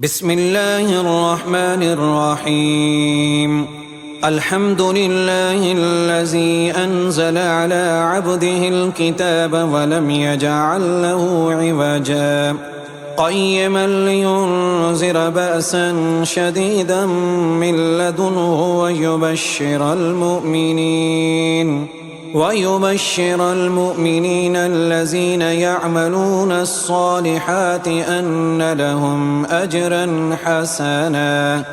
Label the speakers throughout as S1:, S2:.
S1: بسم الله الرحمن الرحيم. الحمد لله الذي أنزل على عبده الكتاب ولم يجعل له عوجا قيما لينذر بأسا شديدا من لدنه ويبشر المؤمنين الذين يعملون الصالحات أن لهم أجرا حسنا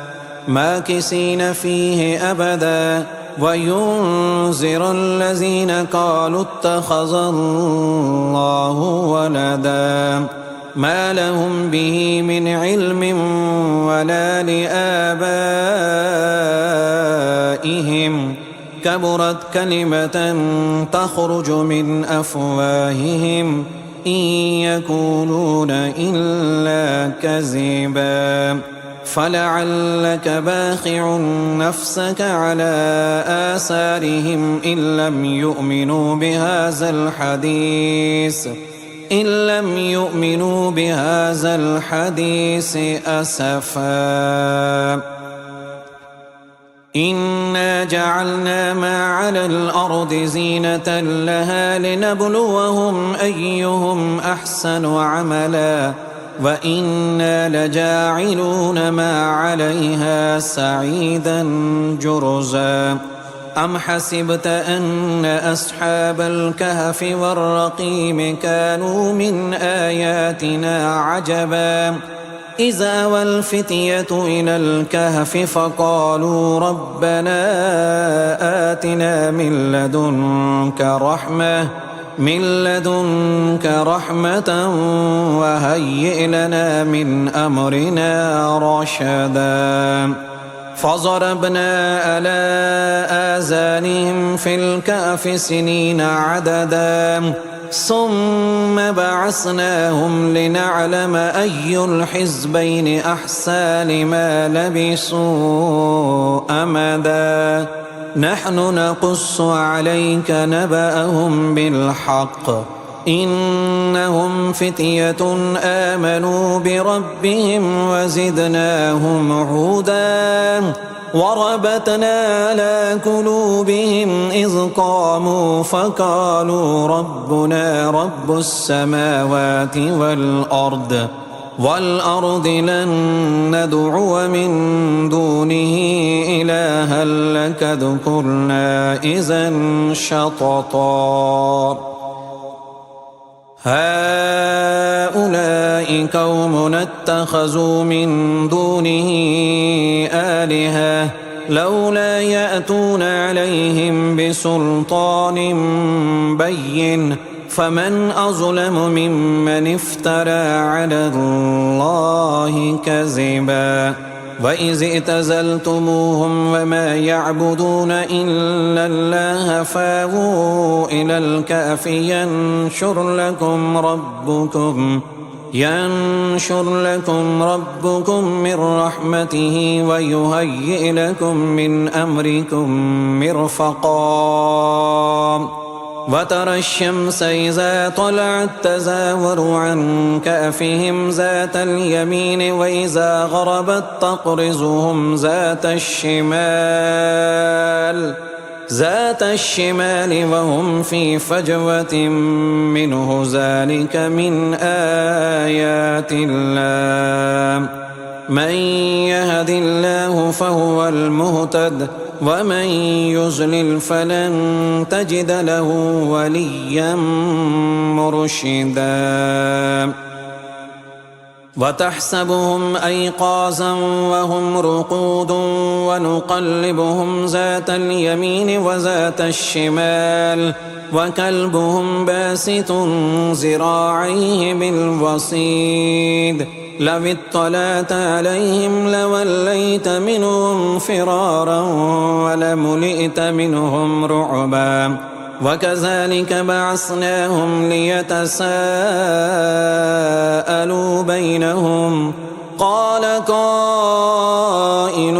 S1: ماكثين فيه أبدا وينذر الذين قالوا اتخذ الله ولدا ما لهم به من علم ولا لآبائهم كبرت كلمة تخرج من أفواههم إن يقولون إلا كذبا فلعلك باخع نفسك على آثارهم إن لم يؤمنوا بهذا الحديث أسفا. إنا جعلنا ما على الأرض زينة لها لنبلوهم أيهم أحسن عملا وإنا لجاعلون ما عليها سعيدا جرزا. أم حسبت أن أصحاب الكهف والرقيم كانوا من آياتنا عجبا إذ أوى الفتية إلى الكهف فقالوا ربنا آتنا من لدنك رحمة وهيئ لنا من أمرنا رشدا. فضربنا على آذانهم في الكهف سنين عددا ثم بعثناهم لنعلم أي الحزبين أحصى لما لبثوا أمدا. نحن نقص عليك نبأهم بالحق إنهم فتية آمنوا بربهم وزدناهم هدى وربطنا على قلوبهم إذ قاموا فقالوا ربنا رب السماوات والأرض لن ندعو من دونه إلها لقد قلنا إذا شططا. هؤلاء قوم اتخذوا من دونه آلهة لولا يأتون عليهم بسلطان بين فمن أظلم ممن افترى على الله كذبا. وإذ اعتزلتموهم وما يعبدون إلا الله فاووا إلى الكهف ينشر لكم ربكم من رحمته ويهيئ لكم من أمركم مرفقا. وترى الشمس إذا طلعت تزاور عن كهفهم ذات اليمين وإذا غربت تقرضهم ذات الشمال وهم في فجوة منه ذلك من آيات الله. من يهد الله فهو المهتد ومن يضلل فلن تجد له وليا مرشدا. وتحسبهم أيقاظا وهم رقود ونقلبهم ذات اليمين وذات الشمال وكلبهم باسط ذراعيه بالوصيد لو اطلعت عليهم لوليت منهم فرارا ولملئت منهم رعبا. وكذلك بعثناهم ليتساءلوا بينهم قال قائل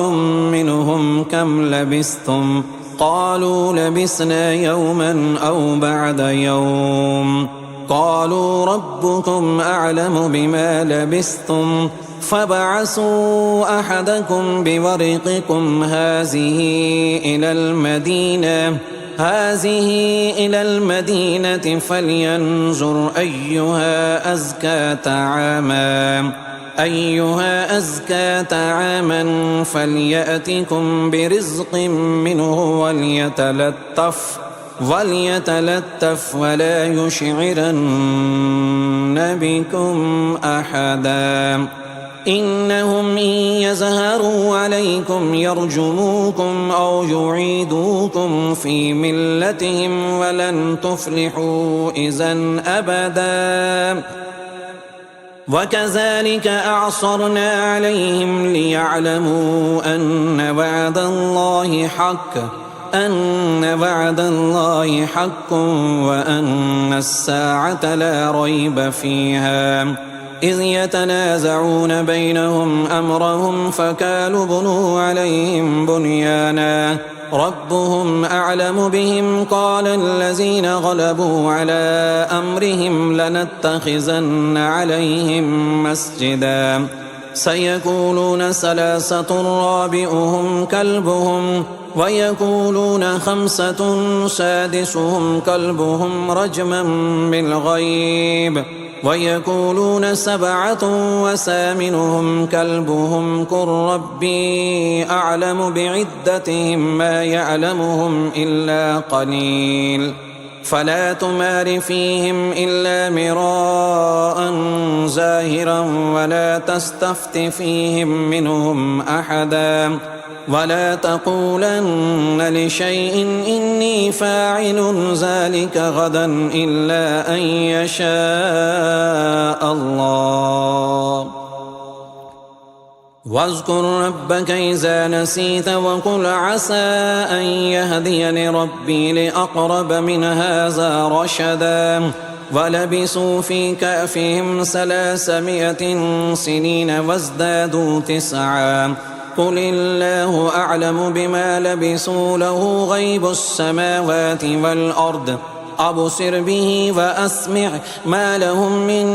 S1: منهم كم لبثتم قالوا لبثنا يوما أو بعد يوم قالوا ربكم أعلم بما لبثتم فابعثوا أحدكم بورقكم هذه إلى المدينة فلينظر أيها أزكى طعاما فليأتكم برزق منه وليتلطف ولا يشعرن بكم أحدا إنهم إن يظهروا عليكم يرجموكم أو يعيدوكم في ملتهم ولن تفلحوا إذا أبدا وكذلك أعصرنا عليهم ليعلموا أن وعد الله حق وأن الساعة لا ريب فيها إذ يتنازعون بينهم أمرهم فقالوا بنوا عليهم بنيانا ربهم أعلم بهم قال الذين غلبوا على أمرهم لنتخذن عليهم مسجدا سيقولون ثلاثة رابعهم كلبهم ويقولون خمسة سادسهم كلبهم رجما بالغيب ويقولون سبعة وثامنهم كلبهم قل ربي أعلم بعدتهم ما يعلمهم إلا قليل فلا تمار فيهم إلا مراء ظاهرا ولا تستفت فيهم منهم أحدا ولا تقولن لشيء إني فاعل ذلك غدا إلا أن يشاء الله واذكر ربك إذا نسيت وقل عسى أن يهديني ربي لأقرب من هذا رشدا ولبثوا في كهفهم 300 سنين وازدادوا 9 قل الله أعلم بما لبثوا له غيب السماوات والأرض أبصر به وأسمع ما لهم من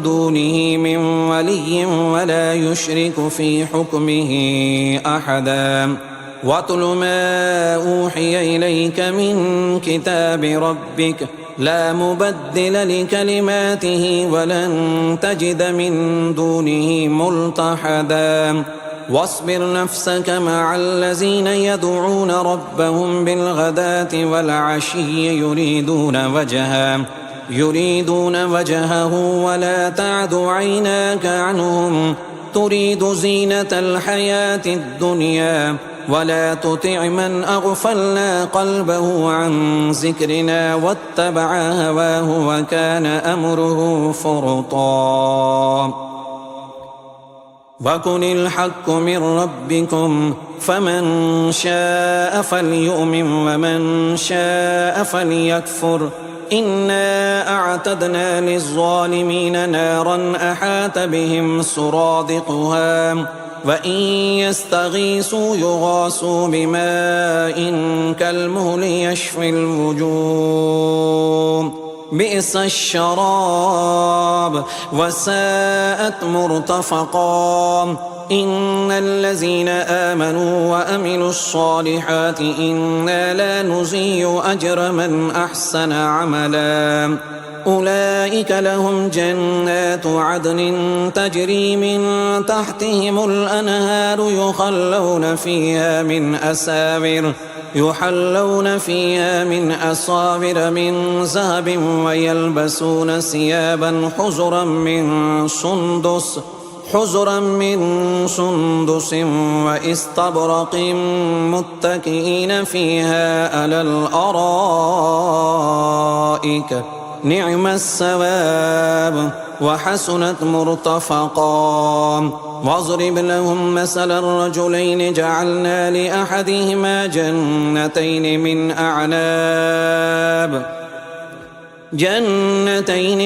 S1: دونه من ولي ولا يشرك في حكمه أحدا واتل ما أوحي إليك من كتاب ربك لا مبدل لكلماته ولن تجد من دونه ملتحدا واصبر نفسك مع الذين يدعون ربهم بالغداة والعشي يريدون وجهه ولا تعد عيناك عنهم تريد زينة الحياة الدنيا ولا تطع من أغفلنا قلبه عن ذكرنا واتبع هواه وكان أمره فرطا وقل الحق من ربكم فمن شاء فليؤمن ومن شاء فليكفر إنا أعتدنا للظالمين نارا أحاط بهم سرادقها وإن يستغيثوا يغاثوا بماء كالمهل يشفي الوجوه بئس الشراب وساءت مرتفقا إن الذين آمنوا وأملوا الصالحات إنا لا نضيع أجر من أحسن عملا أولئك لهم جنات عدن تجري من تحتهم الأنهار يحلون فيها من أساور من ذهب ويلبسون ثيابا حزرا من سندس واستبرق متكئين فيها على الأرائك نعم الثواب وحسنت مرتفقا واضرب لهم مثل الرجلين جعلنا لأحدهما جنتين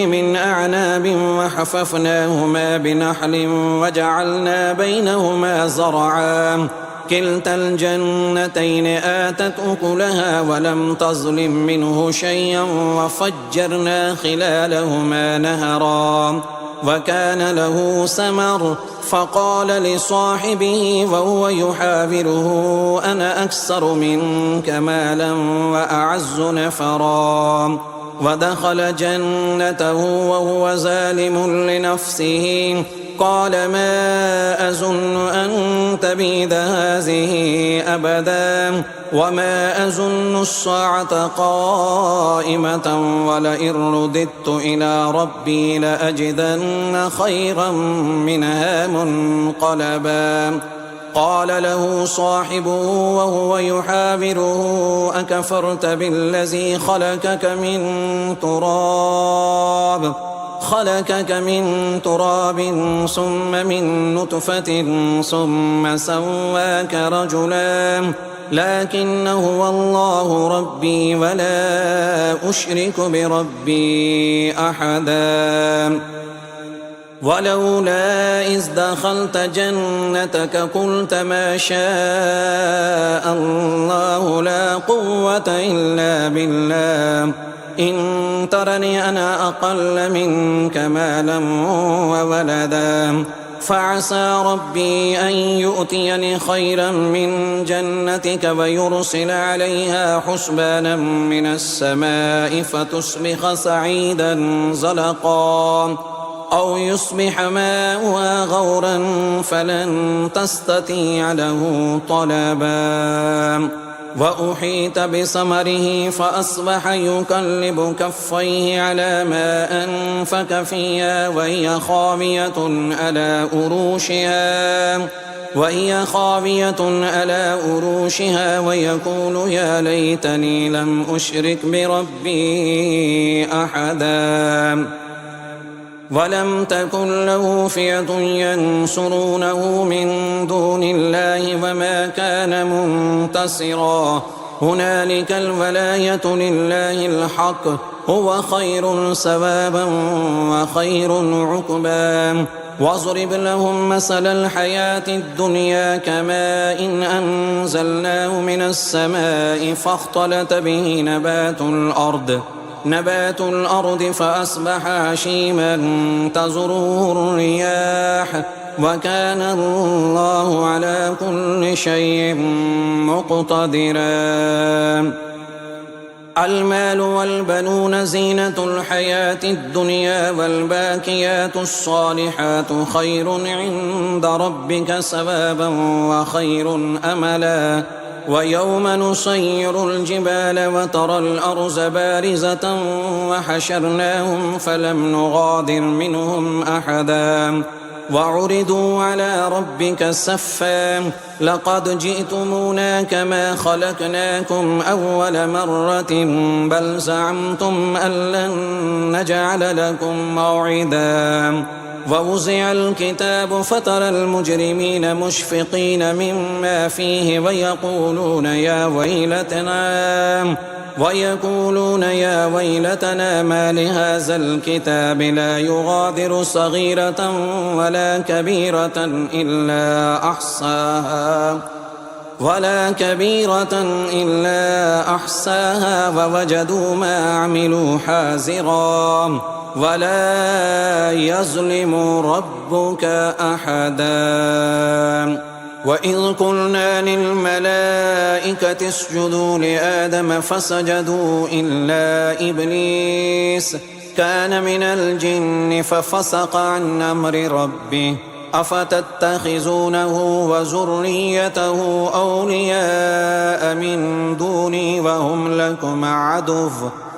S1: من أعناب وحففناهما بنخل وجعلنا بينهما زرعا كلتا الجنتين آتت أكلها ولم تظلم منه شيئا وفجرنا خلالهما نهرا وكان له ثمر فقال لصاحبه وهو يحاوره أنا أكثر منك مالا وأعز نفرا ودخل جنته وهو ظالم لنفسه قال ما أظن أن تبيد هذه أبدا وما أظن الساعة قائمة ولئن رددت إلى ربي لأجدن خيرا منها منقلبا قال له صاحبه وهو يحاوره أكفرت بالذي خلقك من تراب ثم من نطفة ثم سواك رجلا لكن هو الله ربي ولا أشرك بربي أحدا ولولا إذ دخلت جنتك قلت ما شاء الله لا قوة إلا بالله إن ترني أنا أقل منك مالا وولدا فعسى ربي أن يؤتيني خيرا من جنتك ويرسل عليها حسبانا من السماء فتصبح سعيدا زلقا أو يصبح ماؤها غورا فلن تستطيع له طلبا وأحيط بثمره فأصبح يقلب كفيه على ما أنفق فيها وهي خاوية على أروشها ويقول يا ليتني لم أشرك بربي أحدا ولم تكن له فئة ينصرونه من دون الله وما كان منتصرا هنالك الولاية لله الحق هو خير ثوابا وخير عقبا واضرب لهم مثل الحياة الدنيا كماء إن أنزلناه من السماء فاختلط به نبات الأرض فأصبح هشيما تذروه الرياح وكان الله على كل شيء مقتدرا المال والبنون زينة الحياة الدنيا والباقيات الصالحات خير عند ربك ثوابا وخير أملا ويوم نسير الجبال وترى الأرض بارزة وحشرناهم فلم نغادر منهم أحدا وعرضوا على ربك صفا لقد جئتمونا كما خلقناكم أول مرة بل زعمتم أن لن نجعل لكم موعدا ووزع الكتاب فترى المجرمين مشفقين مما فيه ويقولون يا ويلتنا ما لهذا الكتاب لا يغادر صغيرة ولا كبيرة إلا أحصاها ووجدوا ما عملوا حاضرا ولا يظلم ربك أحدا وإذ قلنا للملائكة اسجدوا لآدم فسجدوا إلا إبليس كان من الجن ففسق عن أمر ربه أفتتخذونه وذريته أولياء من دوني وهم لكم عدو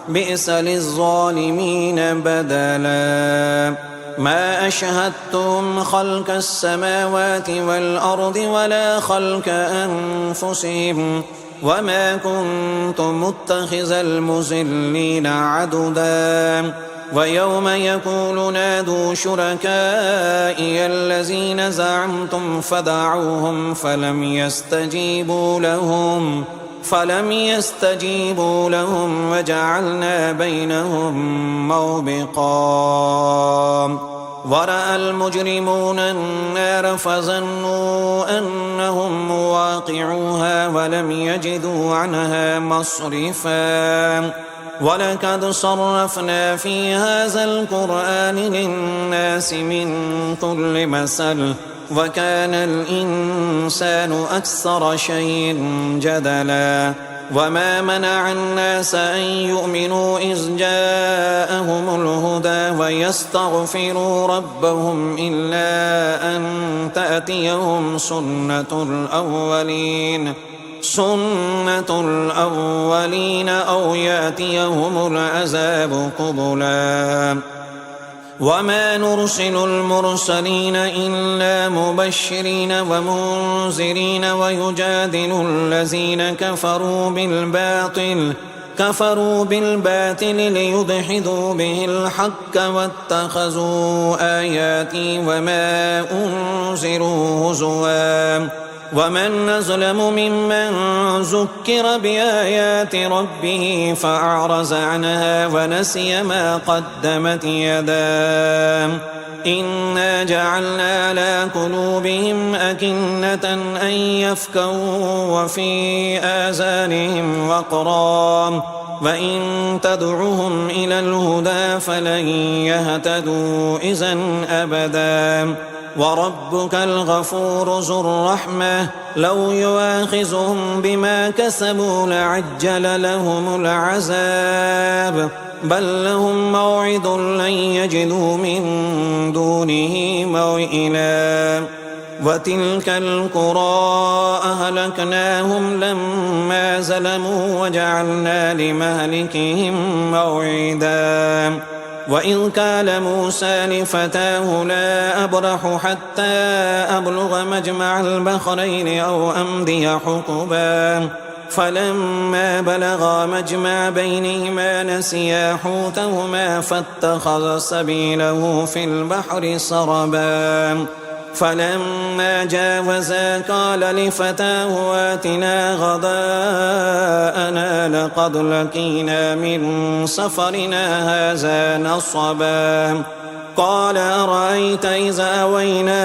S1: بئس للظالمين بدلا ما أشهدتم خلق السماوات والأرض ولا خلق أنفسهم وما كنت متخذ المضلين عضدا ويوم يقول نادوا شركائي الذين زعمتم فدعوهم فلم يستجيبوا لهم وجعلنا بينهم موبقا ورأى المجرمون النار فظنوا أنهم مواقعوها ولم يجدوا عنها مصرفا ولقد صرفنا في هذا القرآن للناس من كل مثل وكان الإنسان أكثر شيء جدلا وما منع الناس أن يؤمنوا إذ جاءهم الهدى ويستغفروا ربهم إلا أن تأتيهم سنة الأولين أو يأتيهم العذاب قبلا وما نرسل المرسلين إلا مبشرين ومنذرين ويجادل الذين كفروا بالباطل ليدحضوا به الحق واتخذوا آياتي وما أنذروا هزوا ومن أظلم ممن ذكر بآيات ربه فأعرض عنها ونسي ما قدمت يداه إنا جعلنا على قلوبهم أكنة أن يفقهوا وفي آذانهم وقرا وإن تدعهم إلى الهدى فلن يهتدوا إذا أبدا وربك الغفور ذو الرحمة لو يؤاخذهم بما كسبوا لعجل لهم العذاب بل لهم موعد لن يجدوا من دونه موئلا وتلك القرى أهلكناهم لما ظلموا وجعلنا لمهلكهم موعدا وإذ قال موسى لفتاه لا أبرح حتى أبلغ مجمع البحرين أو أمضي حقبا فلما بلغا مجمع بينهما نسيا حوتهما فاتخذ سبيله في البحر سربا فلما جاوزا قال لفتاه آتنا غداءنا لقد لقينا من سفرنا هذا نصبا قال أرأيت إذا أوينا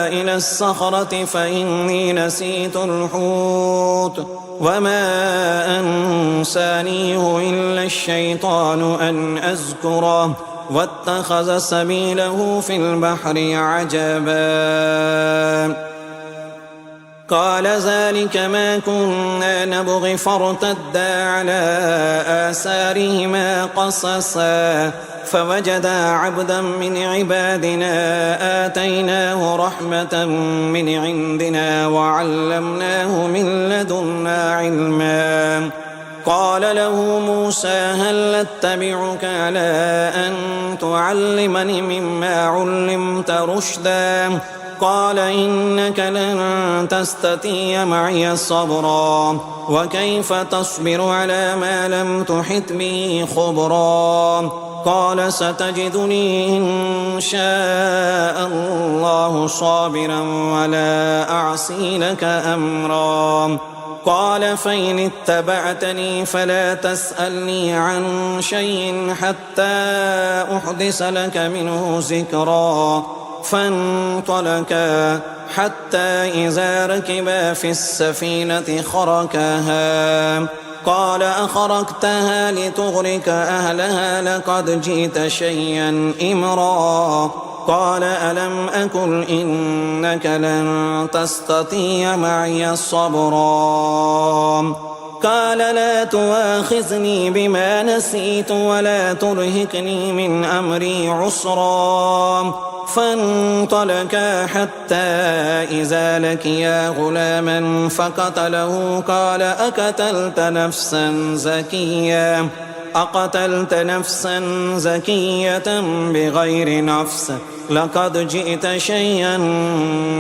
S1: إلى الصخرة فإني نسيت الحوت وما أنسانيه إلا الشيطان أن أذكره واتخذ سبيله في البحر عجبا قال ذلك ما كنا نبغي فارتدا على آثارهما قصصا فوجدا عبدا من عبادنا آتيناه رحمة من عندنا وعلمناه من لدنا علما قال له موسى هل أتبعك على أن تعلمني مما علمت رشدا قال إنك لن تستطيع معي صبرا وكيف تصبر على ما لم تحط به خبرا قال ستجدني إن شاء الله صابرا ولا أعصي لك أمرا قال فإن اتبعتني فلا تسألني عن شيء حتى أحدث لك منه ذكرا فانطلقا حتى إذا ركبا في السفينة خرقها قال أخرقتها لتغرق أهلها لقد جئت شيئا إمرا قال ألم أقل إنك لن تستطيع معي صبرا قال لا تؤاخذني بما نسيت ولا ترهقني من أمري عسرا فانطلقا حتى إذا لقيا غلاما فقتله قال أقتلت نفسا زكية بغير نفس لقد جئت شيئا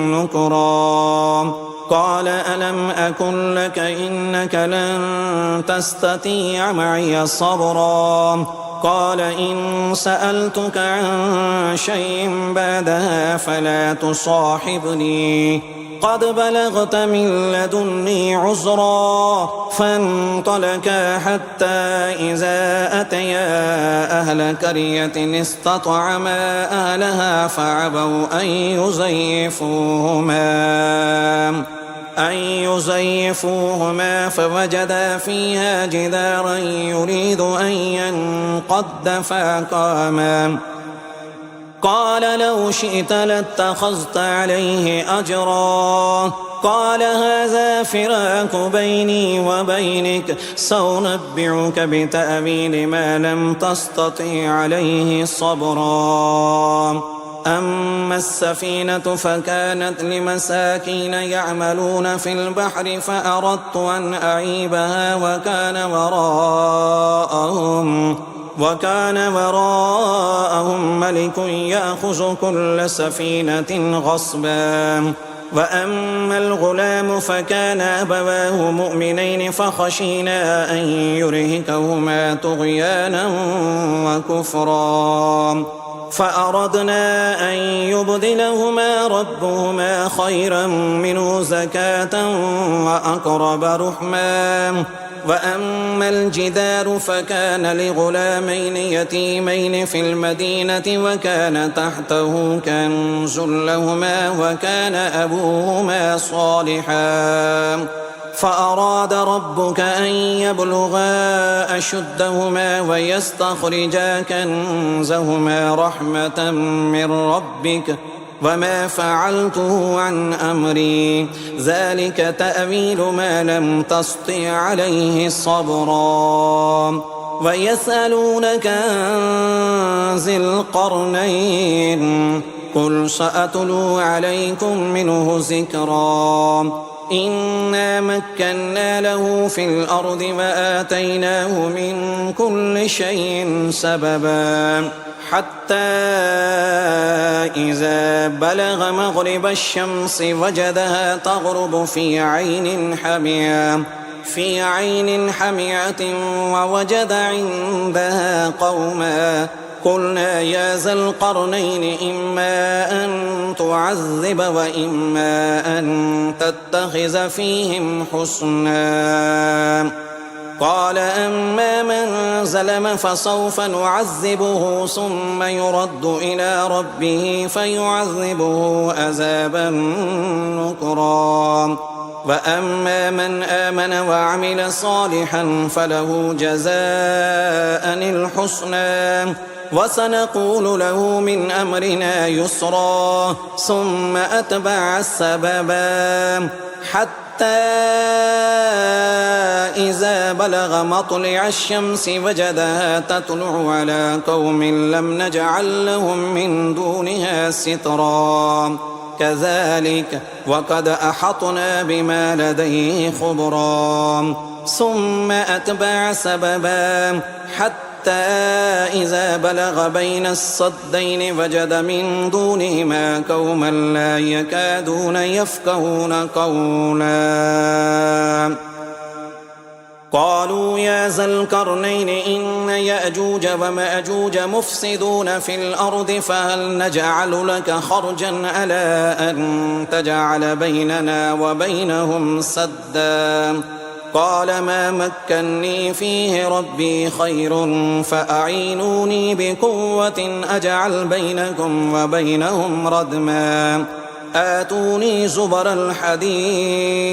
S1: نكرا قال ألم أقل لك إنك لن تستطيع معي صبرا قال إن سألتك عن شيء بعدها فلا تصاحبني قد بلغت من لدني عذرا فانطلقا حتى إذا أتيا أهل قرية استطعما أهلها فأبوا أن يزيفوهما فوجدا فيها جدارا يريد أن ينقض فأقاما قال لو شئت لاتخذت عليه أجرا قال هذا فراق بيني وبينك سأنبئك بتأويل ما لم تستطع عليه صبرا أما السفينة فكانت لمساكين يعملون في البحر فأردت أن أعيبها وكان وراءهم ملك يأخذ كل سفينة غصبا وأما الغلام فكان أبواه مؤمنين فخشينا أن يرهقهما طغيانا وكفرا فأردنا أن يبدلهما ربهما خيرا منه زكاة وأقرب رحما وأما الجدار فكان لغلامين يتيمين في المدينة وكان تحته كنز لهما وكان أبوهما صالحا فأراد ربك أن يبلغا أشدهما ويستخرجا كنزهما رحمة من ربك وما فعلته عن أمري ذلك تأويل ما لم تسطع عليه صبرا ويسألونك عن ذي القرنين قل سأتلو عليكم منه ذكرا إنا مكنا له في الأرض وآتيناه من كل شيء سببا حتى إذا بلغ مغرب الشمس وجدها تغرب في عين حمية ووجد عندها قوما قلنا يا ذا القرنين إما أن تعذب وإما أن تتخذ فيهم حسنا قال أما من ظلم فسوف نعذبه ثم يرد إلى ربه فيعذبه عذابا نكرا وأما من آمن وعمل صالحا فله جزاء الحسنى وسنقول له من أمرنا يسرا ثم أتبع السببا حتى إذا بلغ مطلع الشمس وجدها تطلع على قوم لم نجعل لهم من دونها سترا كذلك وقد أحطنا بما لديه خبرا ثم أتبع سببا حتى إذا بلغ بين الصدين وجد من دونهما قوما لا يكادون يفقهون قولا قالوا يا ذا القرنين إن يأجوج ومأجوج مفسدون في الأرض فهل نجعل لك خرجا على أن تجعل بيننا وبينهم سدا قال ما مكني فيه ربي خير فأعينوني بقوة أجعل بينكم وبينهم ردما آتوني زبر الحديد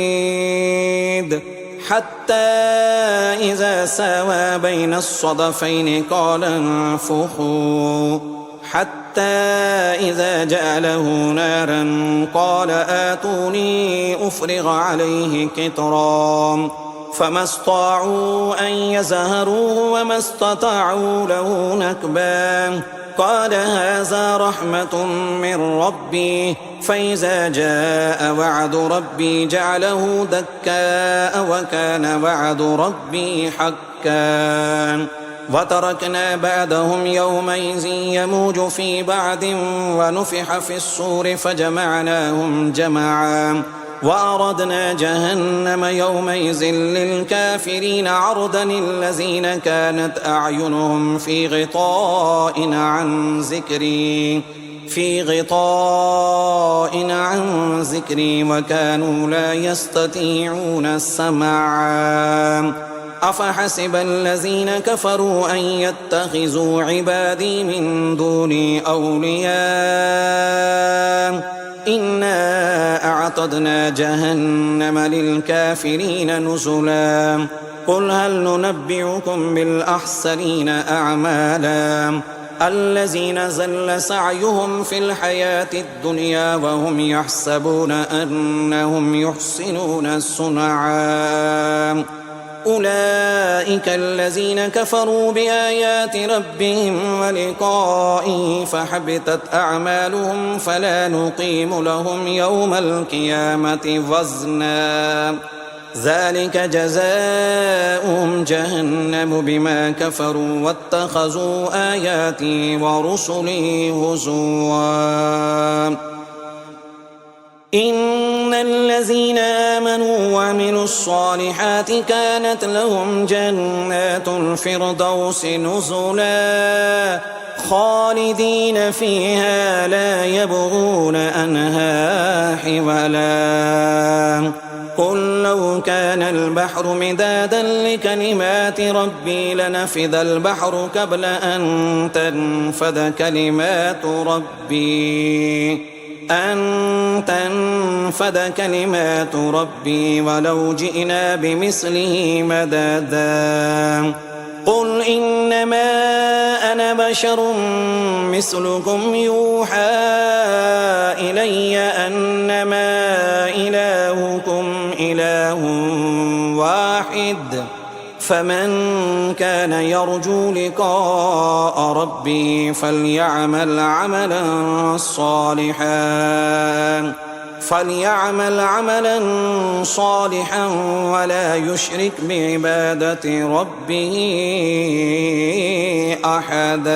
S1: حتى إذا ساوى بين الصدفين قال انفخوا حتى إذا جعله نارا قال آتوني أفرغ عليه قطرا فما استطاعوا أن يزهروه وما استطاعوا له نكبا قال هذا رحمة من ربي فإذا جاء وعد ربي جعله دكاء وكان وعد ربي حقا وتركنا بعدهم يومئذ يموج في بعد ونفح في الصور فجمعناهم جمعا وأردنا جهنم يومئذ للكافرين عرضا الذين كانت أعينهم في غطاء عن ذكري وكانوا لا يستطيعون السمع أفحسب الذين كفروا أن يتخذوا عبادي من دوني أولياء إنا أعتدنا جهنم للكافرين نزلا قل هل ننبئكم بالأخسرين أعمالا الذين زل سعيهم في الحياة الدنيا وهم يحسبون أنهم يحسنون صنعا أولئك الذين كفروا بآيات ربهم ولقائه فحبطت أعمالهم فلا نقيم لهم يوم القيامة وزنا ذلك جزاؤهم جهنم بما كفروا واتخذوا آياتي ورسلي هزوا إن الذين آمنوا وعملوا الصالحات كانت لهم جنات الفردوس نزلا خالدين فيها لا يبغون عنها حولا قل لو كان البحر مدادا لكلمات ربي لنفد البحر قبل أن تنفد كلمات ربي ولو جئنا بمثله مددا قل إنما أنا بشر مثلكم يوحى إلي أنما إلهكم إله واحد فمن كان يرجو لقاء ربه فليعمل عملا صالحا ولا يشرك بعبادة ربه أحدا.